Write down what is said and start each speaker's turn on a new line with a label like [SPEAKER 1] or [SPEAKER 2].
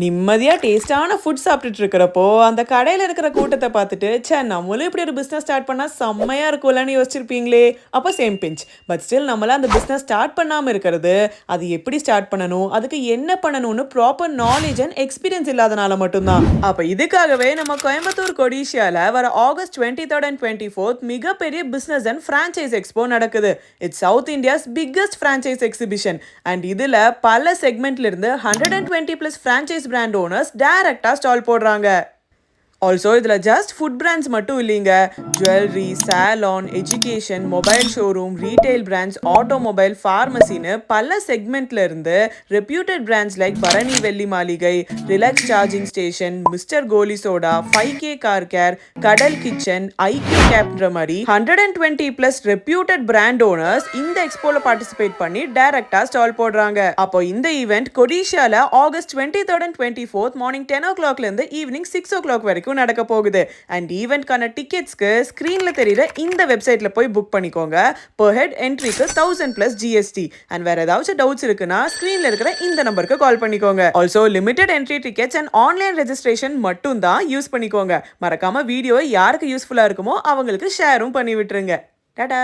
[SPEAKER 1] நிம்மதியா டேஸ்டான ஃபுட் சாப்பிட்டுட்டு இருக்கிறப்போ, அந்த கடையில இருக்கிற கூட்டத்த பார்த்துட்டு, ச்சே நம்மளும் இப்படி ஒரு பிசினஸ் ஸ்டார்ட் பண்ணா செம்மையா இருக்கும்லன்னு யோசிச்சிருப்பீங்களே! அப்ப சேம் பிஞ்ச். பட் ஸ்டில் நம்மளால அந்த பிசினஸ் ஸ்டார்ட் பண்ணாம இருக்கிறது, அது எப்படி ஸ்டார்ட் பண்ணணும்? அதுக்கு என்ன பண்ணணும்னு ப்ராப்பர் நாலேட்ஜ் அண்ட் எக்ஸ்பீரியன்ஸ் இல்லாதனால மட்டும் தான். அப்ப இதுக்காகவே நம்ம கோயம்புத்தூர் கொடிஷியால வர ஆகஸ்ட் 23rd அண்ட் 24th மிகப்பெரிய பிசினஸ் அண்ட் பிரான்சைஸ் எக்ஸ்போ நடக்குது. It's south India's biggest franchise exhibition. And இதுல பல செக்மெண்ட்ல இருந்து 120+ பிரான்சைஸ் பிராண்ட் ஓனர்ஸ் டைரக்டா ஸ்டால் போடுறாங்க. ஆல்சோ இதில் ஜஸ்ட் ஃபுட் பிராண்ட்ஸ் மட்டும் இல்லைங்க. Jewellery, salon, education, mobile showroom, retail brands, automobile, ஃபார்மசின்னு பல செக்மெண்ட்ல இருந்து reputed brands like Bharani Velli Maaligai, relax charging station, mister Goli soda, 5K car care, Kadal kitchen, IQ கேப்ன்ற மாதிரி 120+ ரெப்யூட்டட் பிராண்ட் ஓனர்ஸ் இந்த எக்ஸ்போல பார்ட்டிசிபேட் பண்ணி டைரக்டா ஸ்டால் போடுறாங்க. அப்போ இந்த ஈவெண்ட் கொடிஷியால August 23rd and 24th morning 10 o'clock இருந்து ஈவினிங் 6 o'clock வரைக்கும் நடக்க போகுது. அண்ட் ஈவென்ட்கான டிக்கெட்ஸ்க்கு ஸ்கிரீன்ல தெரியுற இந்த வெப்சைட்ல போய் புக் பண்ணிக்கோங்க. per head என்ட்ரிக்கு 1000+ GST. அண்ட் வேற ஏதாச்சும் டவுட்ஸ் இருக்குன்னா ஸ்கிரீன்ல இருக்கிற இந்த நம்பருக்கு கால் பண்ணிக்கோங்க. Also limited entry tickets and online registration மட்டும் தான் யூஸ் பண்ணிக்கோங்க. மறக்காம வீடியோ யாருக்கு யூஸ்ஃபுல்லா இருக்குமோ அவங்களுக்கு ஷேரும் பண்ணி விட்டுருங்க. டாடா.